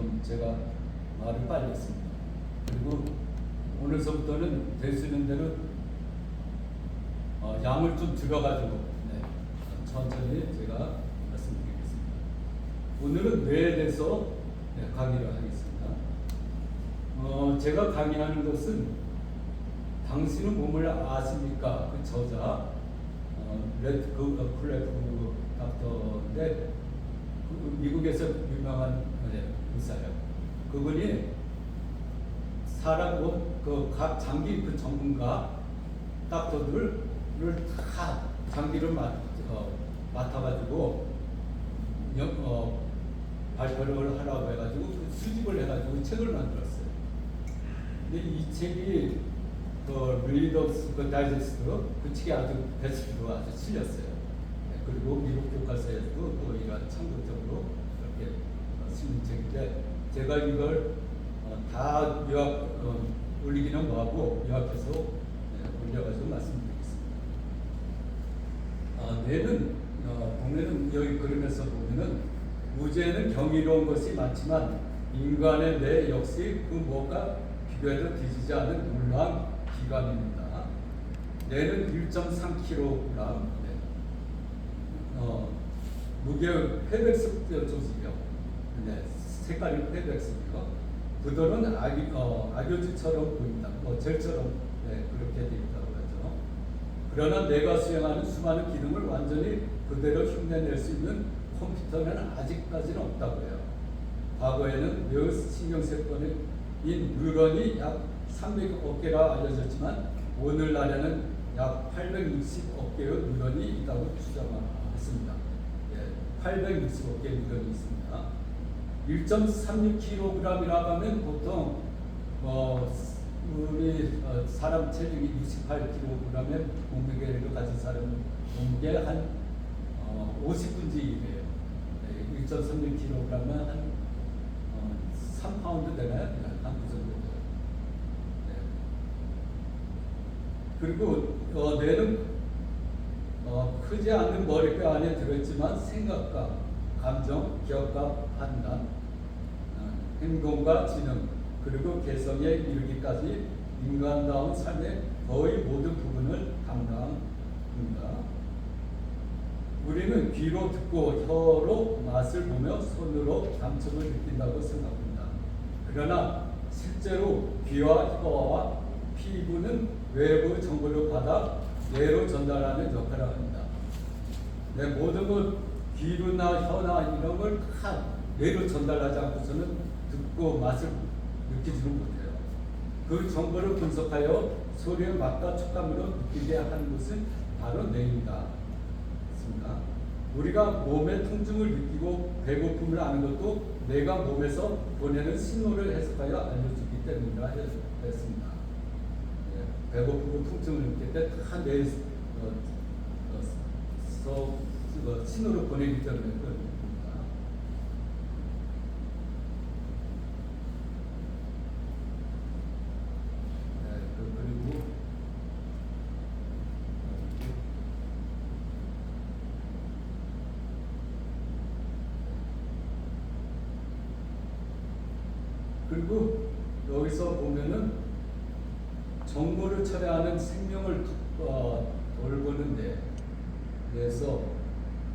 좀 제가 말을 빨리 했습니다. 그리고 오늘서부터는 될 수 있는 대로 양을 좀 줄여가지고 천천히 제가 말씀드리겠습니다. 오늘은 뇌에 대해서 강의를 하겠습니다. 제가 강의하는 것은 당신은 몸을 아십니까? 그 저자 레드그 클레프 닥터인데 미국에서 유명한 의사예요. 그분이 사람 각 장기 그 전문가 닥터들을 다 장기를 맡아가지고 발표를 하라고 해가지고 수집을 해가지고 책을 만들었어요. 근데 이 책이 그 리더스 그 다이제스트 그 책이 아주 베스트로 아주 실렸어요. 그리고 미국 교과서에도 또 이런 참고적으로 이렇게 실린 책인데 제가 이걸 다 요약 올리기는 뭐하고 요약해서 올려가지고 말씀드리겠습니다. 뇌는 보면은 여기 그림에서 보면은 우주에는 경이로운 것이 많지만 인간의 뇌 역시 그 무엇과 비교해도 뒤지지 않은 놀라운 기관입니다. 뇌는 1.3kg, 무게 회백석 조직이요. 색깔이 회백석이요. 구도는 악교지처럼 보인다. 젤처럼 그렇게 되어 있다고 하죠. 그러나 내가 수행하는 수많은 기능을 완전히 그대로 흉내낼 수 있는 컴퓨터는 아직까지는 없다고 해요. 과거에는 뇌 신경세포인 뉴런이 약 300억 개라 알려졌지만 오늘날에는 약 860억 개의 뉴런이 있다고 추정했습니다. 860억 개의 뉴런이 있습니다. 1.36kg이라고 하면 보통 우리 사람 체중이 68kg면 몸무게를 가진 사람 몸무게 한 50분의 1이에요. 1.36kg면 한 3파운드 되나요? 한 그 정도 돼요. 그리고 뇌는 크지 않은 머리뼈 안에 들어있지만 생각과 감정, 기억과 판단, 행동과 지능, 그리고 개성에 이르기까지 인간다운 삶의 거의 모든 부분을 담당합니다. 우리는 귀로 듣고 혀로 맛을 보며 손으로 감촉을 느낀다고 생각합니다. 그러나 실제로 귀와 혀와 피부는 외부 정보를 받아 뇌로 전달하는 역할을 합니다. 모든 것 귀로나 혀나 이런 걸 다 뇌로 전달하지 않고서는 듣고 맛을 느끼지는 못해요. 그 정보를 분석하여 소리의 맛과 촉감으로 느끼게 하는 것은 바로 뇌입니다. 우리가 몸의 통증을 느끼고 배고픔을 아는 것도 뇌가 몸에서 보내는 신호를 해석하여 알려주기 때문이라 했습니다. 배고프고 통증을 느낄 때 다 뇌에서 신호를 보내기 때문에 그렇습니다. 그리고 여기서 보면은 정보를 처리하는 생명을 돌보는데 그래서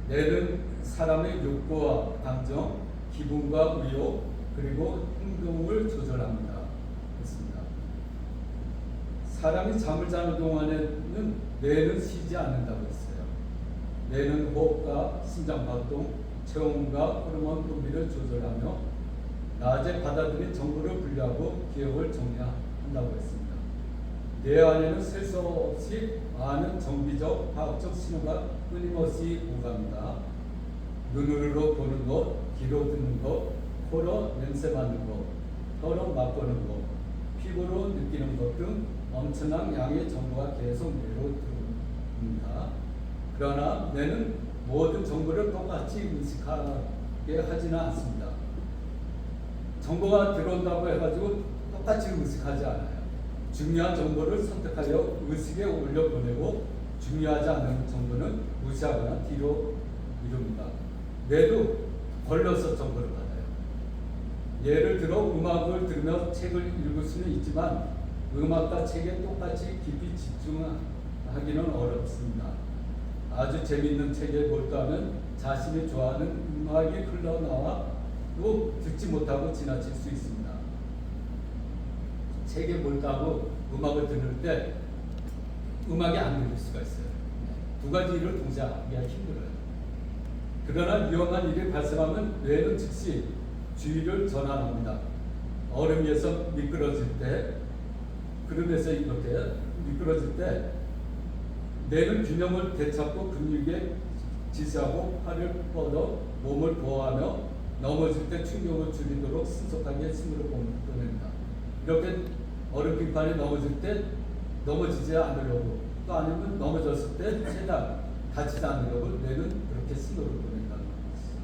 뇌는 사람의 욕구와 감정, 기분과 의욕 그리고 행동을 조절합니다. 그렇습니다. 사람이 잠을 자는 동안에는 뇌는 쉬지 않는다고 했어요. 뇌는 호흡과 심장박동, 체온과 호르몬 분비를 조절하며 낮에 받아들인 정보를 분류하고 기억을 정리한다고 했습니다. 뇌 안에는 셀 수 없이 많은 정비적, 화학적 신호가 끊임없이 오갑니다. 눈으로 보는 것, 귀로 듣는 것, 코로 냄새 맡는 것, 혀로 맛보는 것, 피부로 느끼는 것 등 엄청난 양의 정보가 계속 뇌로 들어옵니다. 그러나 뇌는 모든 정보를 똑같이 인식하게 하지는 않습니다. 정보가 들어온다고 해가지고 똑같이 의식하지 않아요. 중요한 정보를 선택하여 의식에 올려보내고 중요하지 않은 정보는 무시하거나 뒤로 미룹니다. 뇌도 걸러서 정보를 받아요. 예를 들어 음악을 들으며 책을 읽을 수는 있지만 음악과 책에 똑같이 깊이 집중하기는 어렵습니다. 아주 재미있는 책에 몰두하면 자신이 좋아하는 음악이 흘러나와 또 듣지 못하고 지나칠 수 있습니다. 책에 몰두하고 음악을 들을 때 음악이 안 들릴 수가 있어요. 두 가지 일을 동시에 하기가 힘들어요. 그러나 위험한 일이 발생하면 뇌는 즉시 주의를 전환합니다. 얼음 위에서 미끄러질 때, 그러면서 이렇게 미끄러질 때 뇌는 균형을 되찾고 근육에 지시하고 팔을 뻗어 몸을 보호하며 넘어질 때 충격을 줄이도록 신속하게 힘을 보냅니다. 이렇게 얼음 빙판에 넘어질 때 넘어지지 않으려고, 또 아니면 넘어졌을 때 최대한 다치지 않으려고 뇌는 그렇게 신호를 보낸다는 것이죠.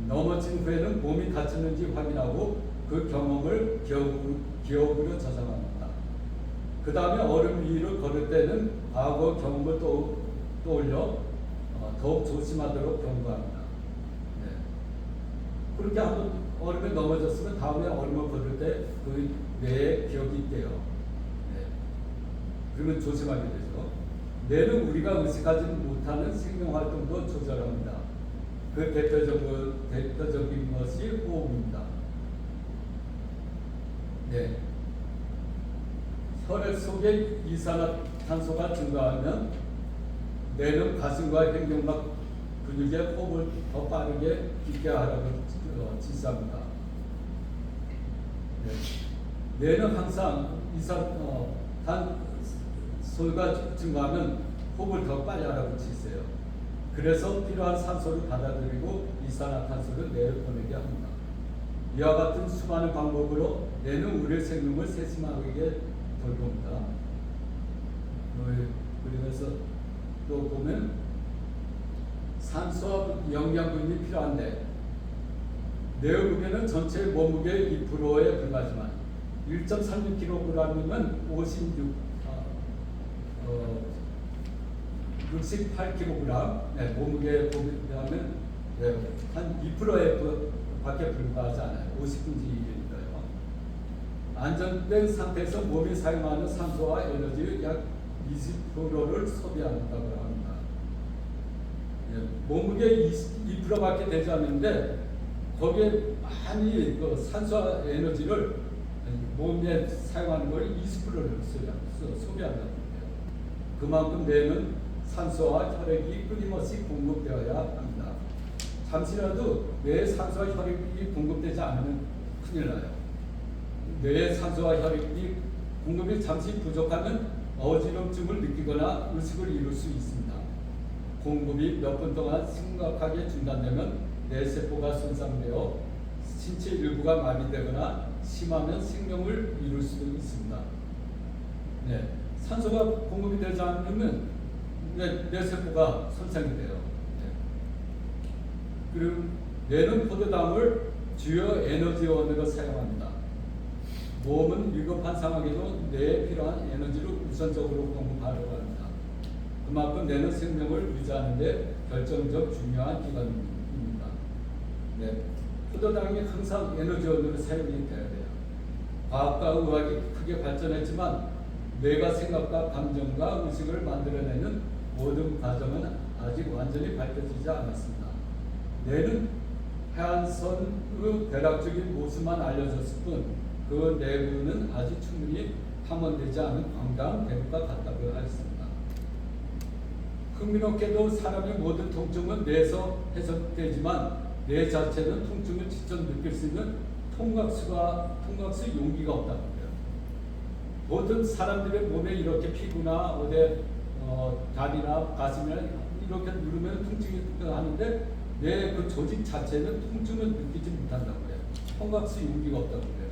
넘어진 후에는 몸이 다쳤는지 확인하고 그 경험을 기억으로 저장합니다. 그 다음에 얼음 위를 걸을 때는 과거 경험을 떠올려 더욱 조심하도록 경고합니다. 네. 그렇게 한번 얼음에 넘어졌으면 다음에 얼음을 걸을 때 그 뇌에 기억이 있대요. 네. 그러면 조심하게 되죠. 뇌는 우리가 의식하지 못하는 생명활동도 조절합니다. 그 대표적인 것이 호흡입니다. 네. 혈액 속에 이산화탄소가 증가하면 뇌는 가슴과 횡격막 근육의 호흡을 더 빠르게 깊게 하라고 지시합니다. 네. 뇌는 항상 이산화탄소가 증가하면 호흡을 더 빨리 하라고 지시해요. 그래서 필요한 산소를 받아들이고 이산화탄소를 뇌에 보내게 합니다. 이와 같은 수많은 방법으로 뇌는 우리의 생명을 세심하게 돌봅니다. 그러면서 또 보면 산소와 영양분이 필요한데 뇌의 무게는 전체 몸무게의 2%에 불과하지만 1.36kg이면 68kg, 네, 몸무게에 비하면 네, 한 2%에 밖에 불과하지 않아요. 50분의 1이니까요. 안정된 상태에서 몸이 사용하는 산소와 에너지의 약 20%를 소비한다고 합니다. 네, 몸무게 2%밖에 되지 않는데 거기에 많이 그 산소와 에너지를 몸에 사용하는 걸 20%를 소비한다고 해요. 그만큼 뇌는 산소와 혈액이 끊임없이 공급되어야 합니다. 잠시라도 뇌에 산소와 혈액이 공급되지 않으면 큰일 나요. 뇌에 산소와 혈액이 공급이 잠시 부족하면 어지럼증을 느끼거나 의식을 잃을 수 있습니다. 공급이 몇 분 동안 심각하게 중단되면 뇌세포가 손상되어 신체 일부가 마비되거나 심하면 생명을 잃을 수도 있습니다. 네, 산소가 공급이 되지 않으면 뇌세포가 손상이 돼요. 네. 그리고 뇌는 포도당을 주요 에너지원으로 사용합니다. 몸은 위급한 상황에도 뇌에 필요한 에너지를 우선적으로 공급하려고 합니다. 그만큼 뇌는 생명을 유지하는 데 결정적 중요한 기관입니다. 네. 포도당이 항상 에너지원으로 사용이 돼야 돼요. 과학과 의학이 크게 발전했지만 뇌가 생각과 감정과 의식을 만들어내는 모든 과정은 아직 완전히 밝혀지지 않았습니다. 뇌는 해안선의 대략적인 모습만 알려졌을 뿐 그 내부는 아직 충분히 탐험되지 않은 광대한 대륙과 같다고 하였습니다. 흥미롭게도 사람의 모든 통증은 뇌에서 해석되지만 뇌 자체는 통증을 직접 느낄 수 있는 통각수 용기가 없다고 해요. 모든 사람들의 몸에 이렇게 피부나 어디 다리나 가슴이나 이렇게 누르면 통증이 하는데 뇌 그 조직 자체는 통증을 느끼지 못한다고 해요. 통각수 용기가 없다고 해요.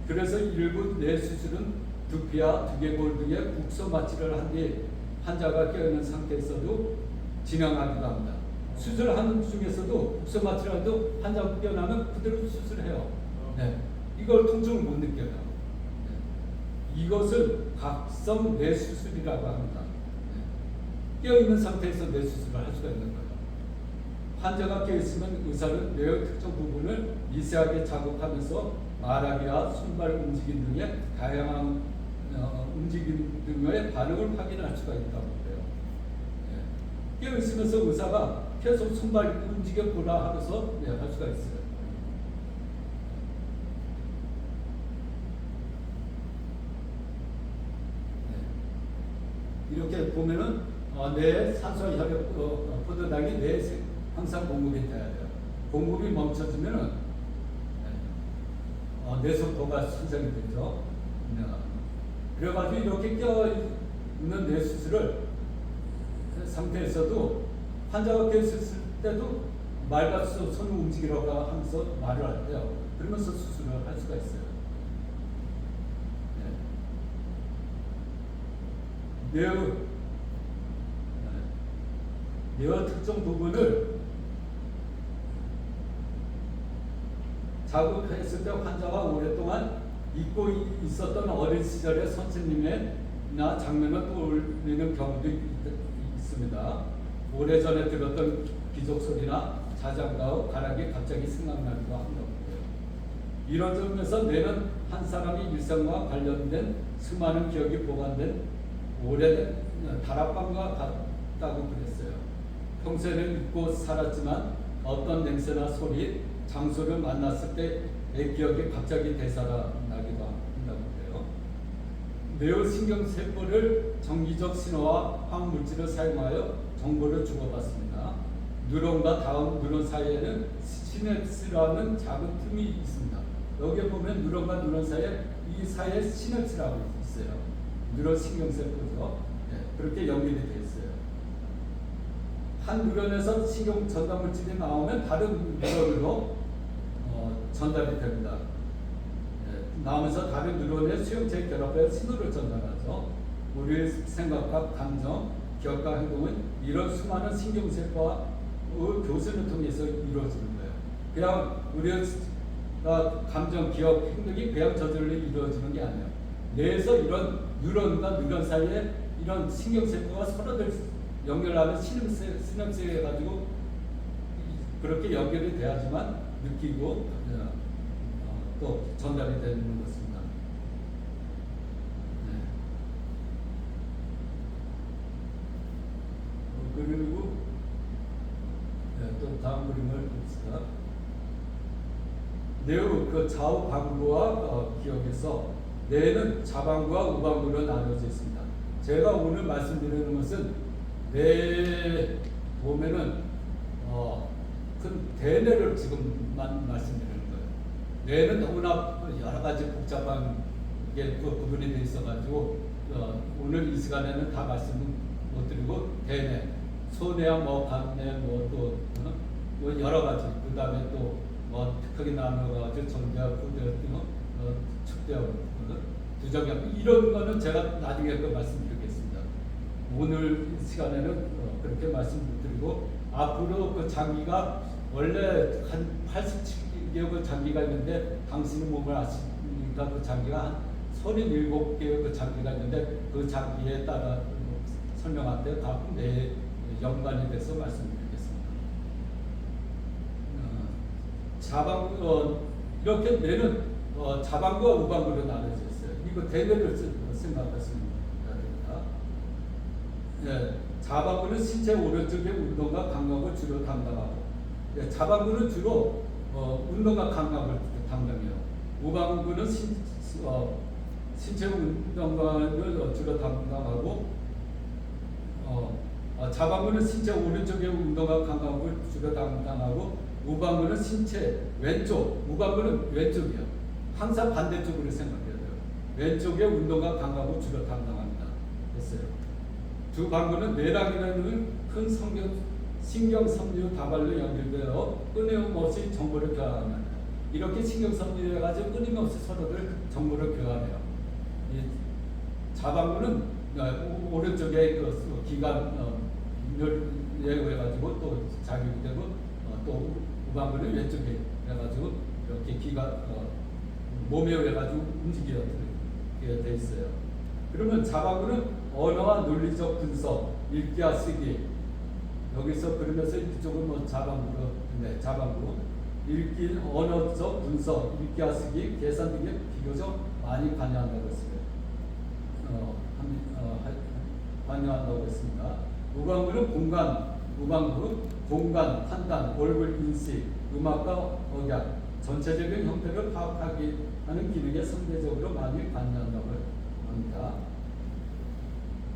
그래서 일부 뇌 수술은 두피와 두개골 등에 국소 마취를 한 뒤 환자가 깨어있는 상태에서도 진행하기도 합니다. 수술하는 중에서도 국소 마취를 해도 환자가 깨어나면 그대로 수술해요. 네. 이걸 통증을 못 느껴요. 네. 이것을 각성 뇌 수술이라고 합니다. 네. 깨어있는 상태에서 뇌 수술을 할 수가 있는 거예요. 환자가 깨어있으면 의사는 뇌의 특정 부분을 미세하게 자극하면서 말하기와 손발 움직임 등의 다양한 움직임 등의 반응을 확인할 수가 있다고 해요. 예. 깨어있으면서 의사가 계속 손발 움직여 보라 하면서 할 수가 있어요. 이렇게 보면은 뇌의 산소 혈액 포도당이 뇌에 항상 공급이 돼야 돼요. 공급이 멈춰지면은 뇌 속도가 손상이 되죠. 그래가지고 이렇게 껴 있는 뇌 수술을 상태에서도 환자가 깨 있을 때도 말같이 손을 움직이라고 하면서 말을 할 때요. 그러면서 수술을 할 수가 있어요. 뇌의 특정 부분을 자극했을 때 환자가 오랫동안 잊고 있었던 어린 시절의 선생님이나 장면을 떠올리는 경우도 있습니다. 오래전에 들었던 기적 소리나 자장가의 가락이 갑자기 생각나기도 합니다. 이런 점에서 뇌는 한 사람이 일생과 관련된 수많은 기억이 보관된 오래된 다락방과 같다고 그랬어요. 평소에는 잊고 살았지만 어떤 냄새나 소리, 장소를 만났을 때 내 기억이 갑자기 되살아나기도 한다고 그래요. 뇌의 신경세포를 정기적 신호와 화학물질을 사용하여 정보를 주고받습니다. 뉴런과 다음 뉴런 사이에는 시냅스라는 작은 틈이 있습니다. 여기에 보면 뉴런과 뉴런 사이에 이 사이에 시냅스라고 있어요. 뉴런 신경세포죠. 네, 그렇게 연결이 되어 있어요. 한 뉴런에서 신경 전달물질이 나오면 다른 뉴런으로 전달이 됩니다. 네, 나오면서 다른 뉴런의 수용체 결합에 신호를 전달하죠. 우리의 생각과 감정, 기억과 행동은 이런 수많은 신경세포와 교선을 통해서 이루어지는 거예요. 그냥 우리의 감정, 기억, 행동이 그냥 저절로 이루어지는 게 아니에요. 뇌에서 이런 뉴런과 뉴런 사이에 이런 신경세포가 서로들 연결하는 시냅스 해가지고 그렇게 연결이 돼야지만 느끼고 또 전달이 되는 것입니다. 네. 그리고 또 다음 그림을 봅시다. 뇌의 그 좌우 방부와 기억에서 뇌는 좌방부와 우방부로 나눠져 있습니다. 제가 오늘 말씀드리는 것은 뇌 보면은 큰 대뇌를 지금만 말씀드리는 거예요. 뇌는 너무나 여러 가지 복잡한 게 구분이 돼 있어가지고 오늘 이 시간에는 다 말씀 못 드리고 대뇌, 소뇌와 간뇌 또 여러 가지 그 다음에 또 특하게 나눠가지고 정대와 부대 축대와 두정약 이런 거는 제가 나중에 또 말씀드리겠습니다. 오늘 시간에는 그렇게 말씀 못 드리고 앞으로 그 장기가 원래 한 87개의 장기가 있는데 당신의 몸을 아시니까 그 장기가 한 37개의 그 장기가 있는데 그 장기에 따라 설명할 때 각 내 연관에 대해서 말씀드리겠습니다. 이렇게 뇌는 좌방구와 우방구로 나눠져 있어요. 이거 대뇌를 생각하시면 됩니다. 네, 좌방구는 신체 오른쪽의 운동과 감각을 주로 담당하고, 네, 좌방구는 주로 운동과 감각을 담당해요. 우방구는 신체 운동을 주로 담당하고, 좌방구는 신체 오른쪽의 운동과 감각을 주로 담당하고, 우방구는 신체 왼쪽, 우방구는 왼쪽이요. 항상 반대쪽으로 생각해야 돼요. 왼쪽의 운동과 감각을 주로 담당합니다. 됐어요. 두 방구는 뇌랑이라는 큰 신경섬유 다발로 연결되어 끊임없이 정보를 교환합니다. 이렇게 신경섬유에 가지고 끊임없이 서로들 정보를 교환해요. 이 좌방구는 오른쪽에 그 기관에 의해 가지고 또 자극이 되고 또 우방구는 왼쪽에 해가지고 이렇게 기가 몸에 의해 가지고 움직이게 돼 있어요. 그러면 좌방구는 언어와 논리적 분석, 읽기와 쓰기, 여기서 그러면서 이쪽은 뭐 자방구로, 네, 자방구, 읽기, 언어적 분석, 읽기와 쓰기, 계산 등에 비교적 많이 관여한다고 했어요. 관여한다고 했습니다. 우방구는 우방구, 공간, 판단, 얼굴 인식, 음악과 억약, 전체적인 형태를 파악하기 하는 기능에 상대적으로 많이 관여한다고 합니다.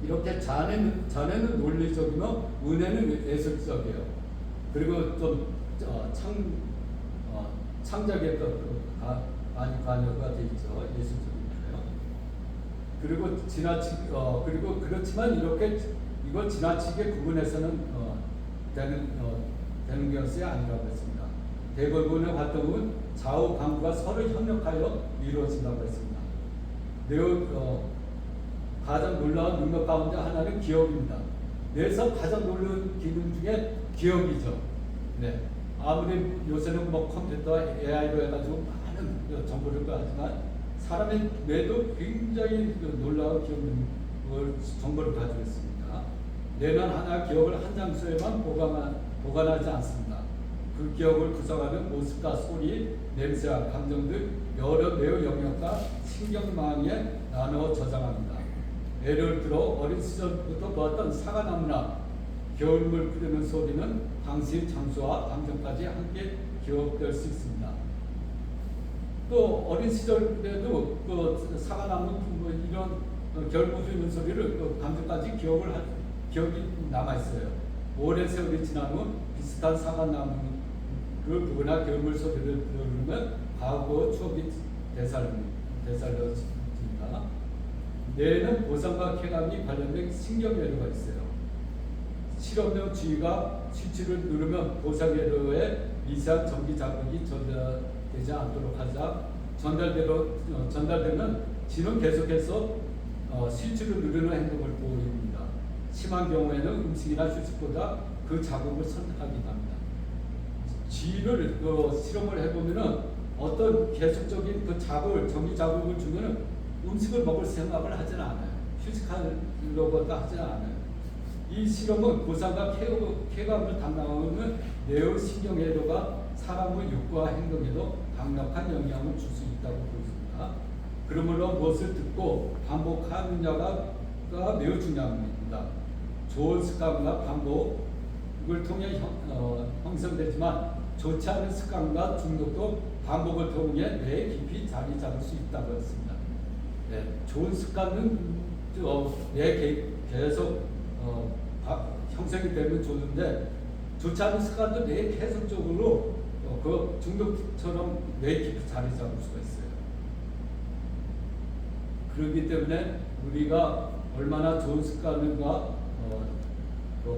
이렇게 자네는 논리적이며 은혜는 예술적이에요. 그리고 좀 창작에 많이 관여가 돼 있죠. 예술적인데요. 그리고 그렇지만 이걸 지나치게 구분해서는 되는 것이 아니라고 했습니다. 대부분의 활동은 좌우 강구가 서로 협력하여 이루어진다고 했습니다. 매우 가장 놀라운 능력 가운데 하나는 기억입니다. 뇌에서 가장 놀라운 기능 중에 기억이죠. 네. 아무리 요새는 뭐 컴퓨터, AI로 해가지고 많은 정보를 하지만 사람의 뇌도 굉장히 놀라운 기억 정보를 가지고 있습니다. 뇌는 하나 기억을 한 장소에만 보관하지 않습니다. 그 기억을 구성하는 모습과 소리, 냄새와 감정 등 여러 뇌의 영역과 신경망에 나누어 저장합니다. 예를 들어 어린 시절부터 보았던 사과나무나 겨울물 흐르는 소리는 당시 장소와 감정까지 함께 기억될 수 있습니다. 또 어린 시절에도 그 사과나무 뭐 이런 겨울물 흐르는 소리를 그 감정까지 기억이 남아 있어요. 오랜 세월이 지난 후 비슷한 사과나무를 보거나 겨울물 소리를 들으면 과거 추억이 되살려집니다. 뇌에는 보상과 쾌감이 관련된 신경회로가 있어요. 실험용 쥐가 스위치를 누르면 보상회로에 미세한 전기 자극이 전달되지 않도록 하자 전달되면 쥐는 계속해서 스위치를 누르는 행동을 보입니다. 심한 경우에는 음식이나 휴식보다 그 자극을 선택하기도 합니다. 쥐를 실험을 해보면은 어떤 계속적인 그 전기 자극을 주면은 음식을 먹을 생각을 하지는 않아요. 휴식하려고 하지는 않아요. 이 실험은 보상과 쾌감을 담당하는 뇌의 신경회로가 사람의 욕구와 행동에도 강력한 영향을 줄 수 있다고 보입니다. 그러므로 무엇을 듣고 반복하느냐가 매우 중요합니다. 좋은 습관과 반복을 통해 형성되지만 좋지 않은 습관과 중독도 반복을 통해 뇌에 깊이 자리 잡을 수 있다고 했습니다. 네, 좋은 습관은 뇌에 계속 형성이 되면 좋은데 좋지 않은 습관도 뇌에 계속적으로 그 중독처럼 뇌에 깊이 자리 잡을 수가 있어요. 그렇기 때문에 우리가 얼마나 좋은 습관과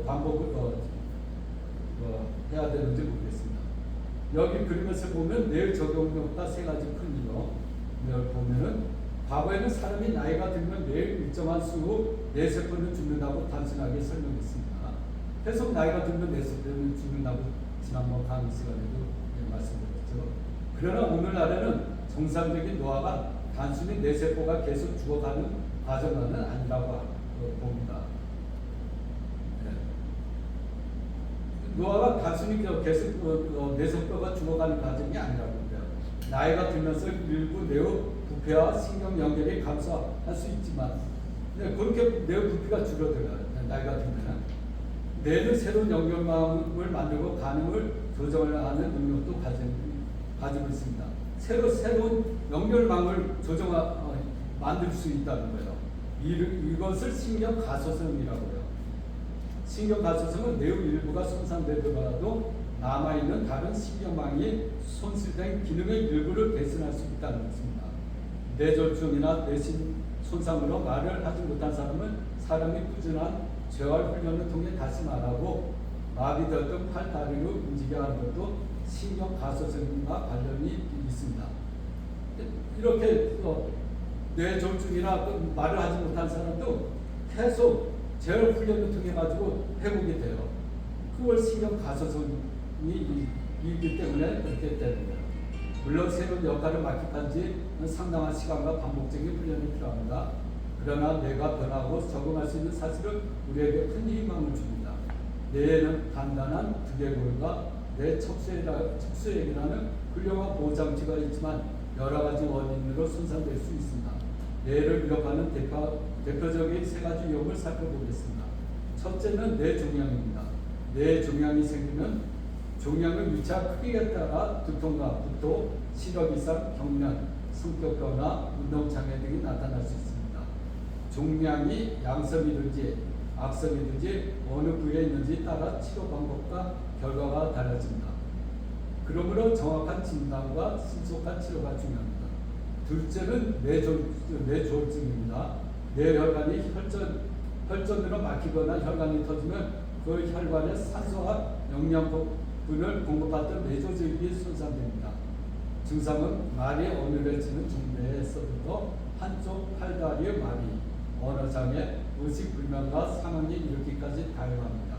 반복을 해야 되는지 모르겠습니다. 여기 그림에서 보면 뇌의 적용력과 세 가지 큰 이유 보면은 과거에는 사람이 나이가 들면 뇌의 일정한 수 뇌세포는 죽는다고 단순하게 설명했습니다. 계속 나이가 들면 뇌세포는 죽는다고 지난번 강의 시간에도 말씀드렸죠. 그러나 오늘날에는 정상적인 노화가 단순히 뇌세포가 계속 죽어가는 과정은 아니라고 봅니다. 노화가 단순히 계속 뇌세포가 죽어가는 과정이 아니라고 봅니다. 나이가 들면서 일부 뇌의 부패와 신경 연결이 감소할 수 있지만 그렇게 뇌의 부피가 줄어들어요. 나이가 들면 뇌는 새로운 연결망을 만들고 반응을 조정하는 능력도 가지고 있습니다. 새로운 연결망을 만들 수 있다는 거예요. 이것을 신경 가소성이라고 해요. 신경 가소성은 뇌의 일부가 손상되더라도 남아있는 다른 신경망이 손실된 기능의 일부를 개선할 수 있다는 것입니다. 뇌졸중이나 뇌신 손상으로 말을 하지 못한 사람이 꾸준한 재활 훈련을 통해 다시 말하고 마비되었던 팔, 다리로 움직여 하는 것도 신경 가소성과 관련이 있습니다. 이렇게 뇌졸중이나 말을 하지 못한 사람도 계속 재활 훈련을 통해 가지고 회복이 돼요. 그걸 신경 가소성이 있기 때문에 그렇게 되는 거예요. 물론 새로운 역할을 맡기한 지 상당한 시간과 반복적인 훈련이 필요합니다. 그러나 뇌가 변하고 적응할 수 있는 사실은 우리에게 큰 희망을 줍니다. 뇌에는 단단한 두개골과 뇌 척수액이라는 훌륭한 보호장치가 있지만 여러 가지 원인으로 손상될 수 있습니다. 뇌를 위협하는 대표적인 세 가지 위험을 살펴보겠습니다. 첫째는 뇌 종양입니다. 뇌 종양이 생기면 종양의 위치와 크기에 따라 두통과 구토, 시력 이상, 경련, 성격 변화, 운동장애 등이 나타날 수 있습니다. 종양이 양성이든지 악성이든지 어느 부위에 있는지 따라 치료 방법과 결과가 달라집니다. 그러므로 정확한 진단과 신속한 치료가 중요합니다. 둘째는 뇌졸중입니다. 뇌혈관이 혈전으로 막히거나 혈관이 터지면 그 혈관에 산소와 영양분을 공급받던 뇌조직이 손상됩니다. 증상은 말이 어눌해지는 중대에서부터 한쪽 팔다리의 마비, 언어장애, 의식불명과 상황이 이르기까지 다양합니다.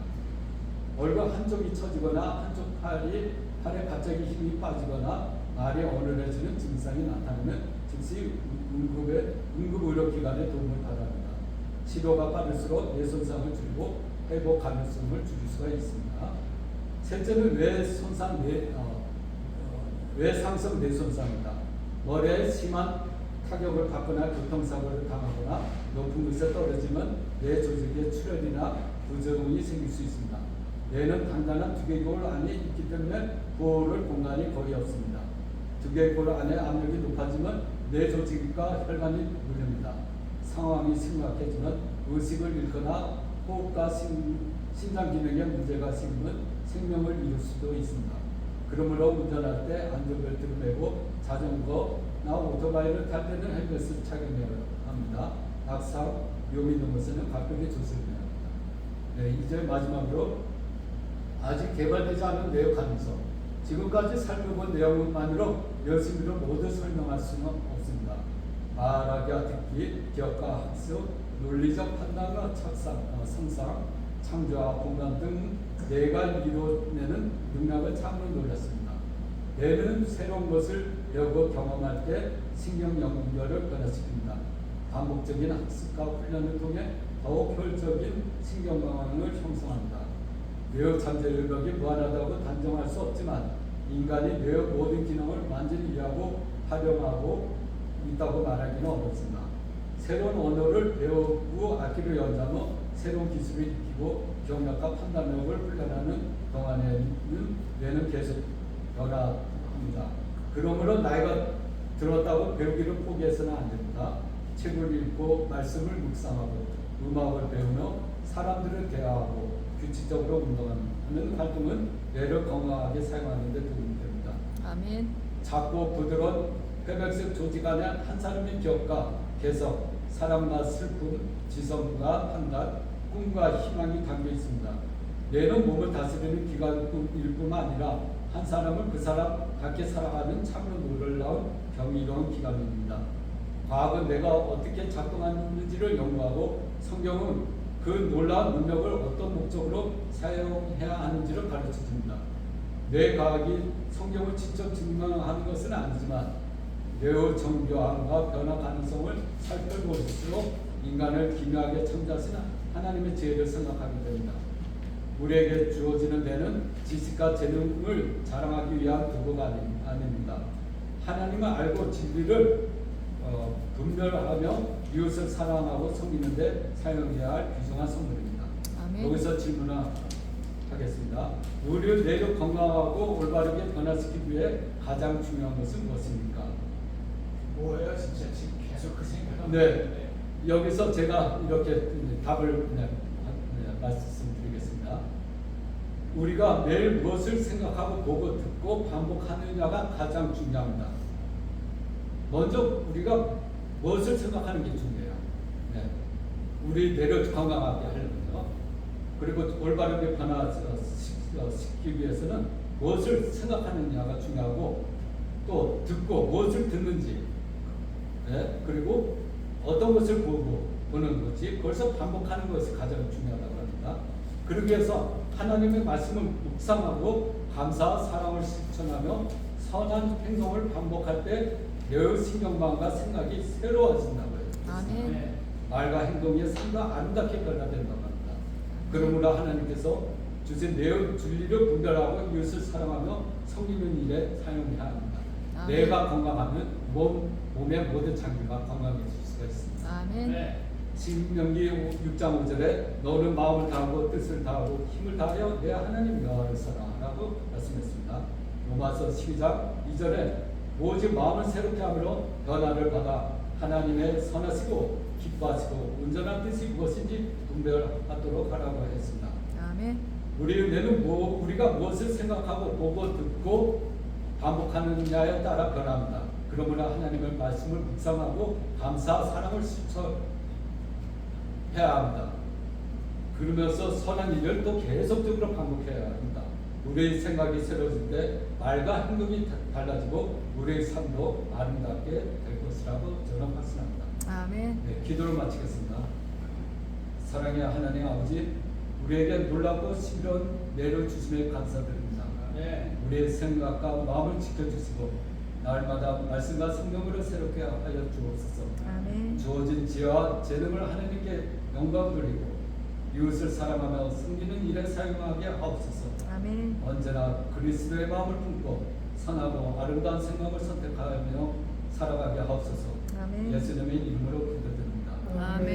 얼굴 한쪽이 처지거나 한쪽 팔에 갑자기 힘이 빠지거나 말이 어눌해지는 증상이 나타나면 즉시 응급의료기관의 도움을 받아야 합니다. 치료가 빠를수록 뇌 손상을 줄이고 회복 가능성을 줄일 수가 있습니다. 셋째는 외상성 뇌손상입니다. 머리에 심한 타격을 받거나 교통사고를 당하거나 높은 곳에 떨어지면 뇌 조직에 출혈이나 부작용이 생길 수 있습니다. 뇌는 단단한 두개골 안에 있기 때문에 보호를 공간이 거의 없습니다. 두개골 안에 압력이 높아지면 뇌 조직과 혈관이 눌립니다. 상황이 심각해지면 의식을 잃거나 호흡과 심장 기능에 문제가 생기면 생명을 잃을 수도 있습니다. 그러므로 운전할 때 안전벨트를 매고 자전거나 오토바이를 탈 때는 헬멧을 착용해야 합니다. 낙상, 위험 있는 곳에는 각별히 조심해야 합니다. 네, 이제 마지막으로 아직 개발되지 않은 뇌의 가능성. 지금까지 살펴본 내용만으로 여신들을 모두 설명할 수는 없습니다. 말하기와 듣기, 기억과 학습, 논리적 판단과 성상, 창조와 공간 등 뇌가 이뤄내는 능력을 참으로 놀랐습니다. 뇌는 새로운 것을 배우고 경험할 때 신경 연결을 변화시킵니다. 반복적인 학습과 훈련을 통해 더욱 효율적인 신경 방향을 형성합니다. 뇌의 잠재력이 무한하다고 단정할 수 없지만 인간이 뇌의 모든 기능을 완전히 이해하고 활용하고 있다고 말하기는 어렵습니다. 새로운 언어를 배우고 악기를 연주하며 새로운 기술을 익히고 경력과 판단력을 훈련하는 동안에는 뇌는 계속 변화합니다. 그러므로 나이가 들었다고 배우기를 포기해서는 안 됩니다. 책을 읽고 말씀을 묵상하고 음악을 배우며 사람들을 대화하고 규칙적으로 운동하는 활동은 뇌를 건강하게 사용하는 데 도움이 됩니다. 아멘. 작고 부드러운 폐백색 조직 안에 한 사람의 기억과 개성, 사랑과 슬픔, 지성과 판단, 꿈과 희망이 담겨 있습니다. 뇌는 몸을 다스리는 기관일 뿐만 아니라 한 사람을 그 사람 같게 살아가는 참으로 놀라운 경이로운 기관입니다. 과학은 뇌가 어떻게 작동하는지를 연구하고 성경은 그 놀라운 능력을 어떤 목적으로 사용해야 하는지를 가르쳐줍니다. 뇌과학이 성경을 직접 증명하는 것은 아니지만 뇌의 정교함과 변화 가능성을 살펴볼수록 인간을 기묘하게 창조하신 하나님의 지혜를 생각하게 됩니다. 우리에게 주어지는 뇌는 지식과 재능을 자랑하기 위한 도구가 아닙니다. 하나님을 알고 진리를 분별하며 이웃을 사랑하고 섬기는 데 사용해야 할 귀중한 선물입니다. 아멘. 여기서 질문하겠습니다. 우리의 뇌를 건강하고 올바르게 변화시키기 위해 가장 중요한 것은 무엇입니까? 뭐예요? 진짜 지금 계속 그 생각하고 네, 여기서 제가 이렇게 답을 말씀드리겠습니다. 우리가 매일 무엇을 생각하고 보고 듣고 반복하느냐가 가장 중요합니다. 먼저 우리가 무엇을 생각하는 게 중요해요. 네. 우리 뇌를 건강하게 하려면요. 그리고 올바르게 변화시키기 위해서는 무엇을 생각하느냐가 중요하고 또 듣고 무엇을 듣는지 네? 그리고 어떤 것을 보는 것이 그래서 반복하는 것이 가장 중요하다고 합니다. 그러기 위해서 하나님의 말씀을 묵상하고 감사와 사랑을 실천하며 선한 행동을 반복할 때 뇌의 신경망과 생각이 새로워진다고 해요. 아멘. 말과 행동이 삶과 아름답게 변화된다고 합니다. 그러므로 하나님께서 주신 내 진리를 분별하고 이웃을 사랑하며 섬기는 일에 사용해야 합니다. 아멘. 뇌가 건강하면 몸의 모든 장기가 건강해질 수가 있습니다. 아멘. 네. 신명기 6장 5절에 너는 마음을 다하고 뜻을 다하고 힘을 다하여 내 하나님 여호와를 사랑하라고 말씀했습니다. 로마서 12장 2절에 오직 마음을 새롭게 함으로 변화를 받아 하나님의 선하시고 기뻐하시고 온전한 뜻이 무엇인지 분별하도록 하라고 했습니다. 아멘. 우리가 무엇을 생각하고 보고 듣고 반복하느냐에 따라 변합니다. 그러므로 하나님의 말씀을 묵상하고 감사 사랑을 실천해야 합니다. 그러면서 선한 일을 또 계속적으로 반복해야 합니다. 우리의 생각이 새로워질 때 말과 행동이 달라지고 우리의 삶도 아름답게 될 것이라고 저는 확신합니다. 아멘. 네, 기도를 마치겠습니다. 사랑의 하나님 아버지, 우리에게 놀랍고 신비로운 내를 주심에 감사드립니다. 네. 우리의 생각과 마음을 지켜주시고 날마다 말씀과 성령으로 새롭게 하여 주옵소서. 아멘. 주어진 지혜와 재능을 하나님께 영광 돌리고 이웃을 사랑하며 섬기는 일에 사용하게 하옵소서. 아멘. 언제나 그리스도의 마음을 품고 선하고 아름다운 생각을 선택하며 살아가게 하옵소서. 아멘. 예수님의 이름으로 기도드립니다. 아멘.